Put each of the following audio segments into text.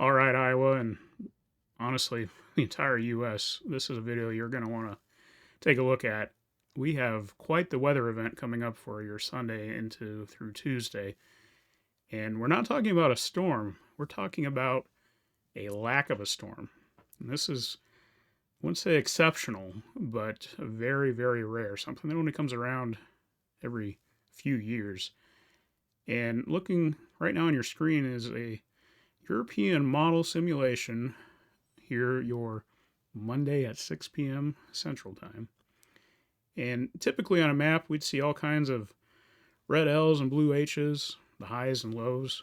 All right, Iowa, and honestly, the entire U.S., this is a video you're going to want to take a look at. We have quite the weather event coming up for your Sunday into through Tuesday. And we're not talking about a storm, we're talking about a lack of a storm. And this is, I wouldn't say exceptional, but very, very rare. Something that only comes around every few years. And looking right now on your screen is a European model simulation. Here, your Monday at 6 p.m. Central Time. And typically on a map, we'd see all kinds of red L's and blue H's, the highs and lows.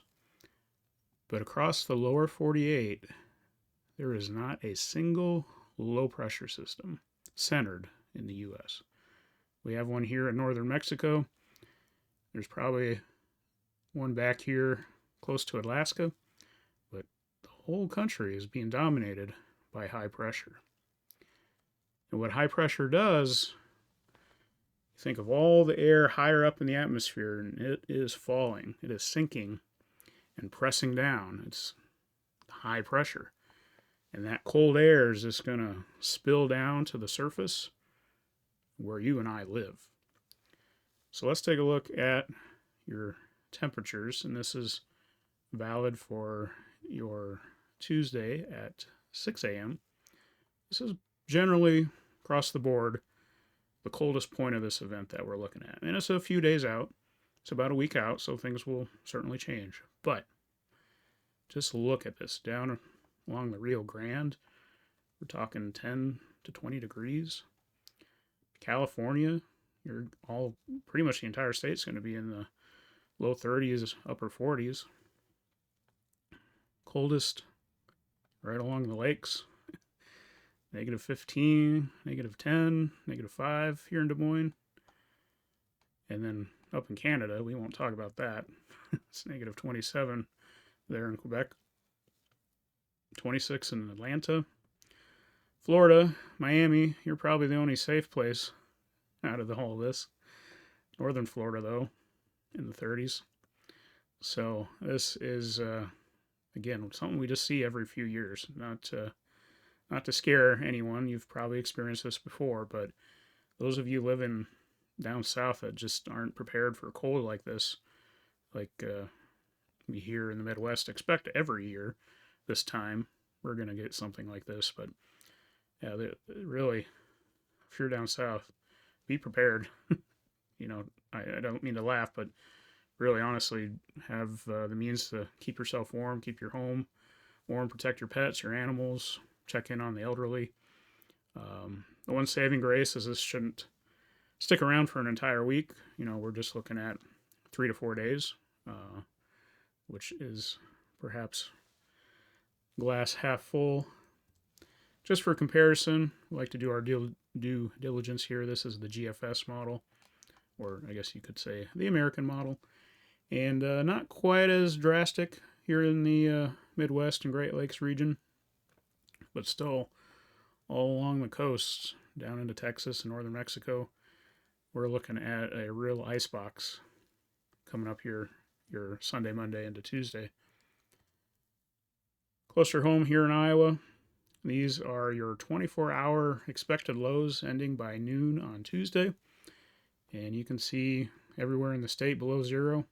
But across the lower 48, there is not a single low pressure system centered in the U.S. We have one here in northern Mexico. There's probably one back here close to Alaska. But the whole country is being dominated by high pressure. And what high pressure does, you think of all the air higher up in the atmosphere, and it is falling, it is sinking and pressing down. It's high pressure. And that cold air is just going to spill down to the surface where you and I live. So let's take a look at your temperatures, and this is valid for your Tuesday at 6 a.m. This is generally across the board the coldest point of this event that we're looking at. And it's a few days out. It's about a week out, so things will certainly change. But just look at this down along the Rio Grande. We're talking 10 to 20 degrees. California, you're all pretty much the entire state's going to be in the low 30s, upper 40s. Coldest right along the lakes. Negative 15, negative 10, negative 5 here in Des Moines. And then up in Canada, we won't talk about that. It's negative 27 there in Quebec. 26 in Atlanta. Florida, Miami, you're probably the only safe place out of all of this. Northern Florida, though, in the 30s. So this is, again, something we just see every few years. Not to scare anyone, you've probably experienced this before, but those of you living down south that just aren't prepared for cold like this, like we here in the Midwest expect every year this time, we're going to get something like this. But yeah, really, if you're down south, be prepared. I don't mean to laugh, but really, honestly, have the means to keep yourself warm, keep your home warm, protect your pets, your animals, check in on the elderly. The one saving grace is this shouldn't stick around for an entire week. We're just looking at 3 to 4 days, which is perhaps glass half full. Just for comparison, we like to do our due diligence here. This is the GFS model, or I guess you could say the American model, and not quite as drastic here in the Midwest and Great Lakes region, but still all along the coast down into Texas and northern Mexico, we're looking at a real icebox coming up here your Sunday, Monday into Tuesday. Closer home here in Iowa, these are your 24-hour expected lows ending by noon on Tuesday. And you can see everywhere in the state below zero.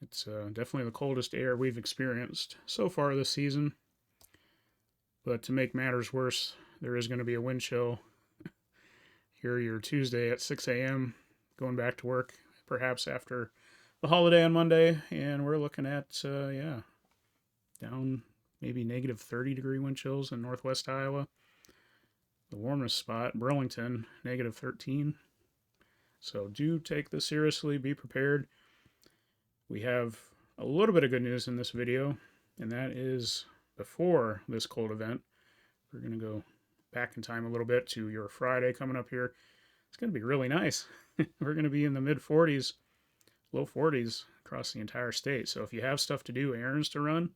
It's definitely the coldest air we've experienced so far this season. But to make matters worse, there is going to be a wind chill here your Tuesday at 6 a.m. going back to work, perhaps after the holiday on Monday. And we're looking at, down maybe negative 30-degree wind chills in northwest Iowa. The warmest spot, Burlington, negative 13. So do take this seriously. Be prepared. We have a little bit of good news in this video, and that is before this cold event. We're going to go back in time a little bit to your Friday coming up here. It's going to be really nice. We're going to be in the mid 40s, low 40s across the entire state. So if you have stuff to do, errands to run,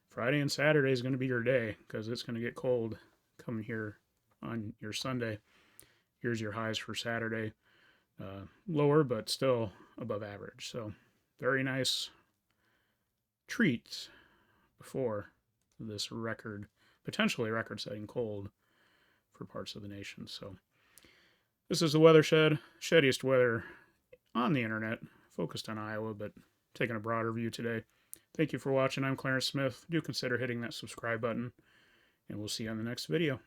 Friday and Saturday is going to be your day because it's going to get cold coming here on your Sunday. Here's your highs for Saturday. Lower, but still above average. So very nice treat before this potentially record-setting cold for parts of the nation. So this is the Weathershed, shediest weather on the internet, focused on Iowa, but taking a broader view today. Thank you for watching. I'm Clarence Smith. Do consider hitting that subscribe button, and we'll see you on the next video.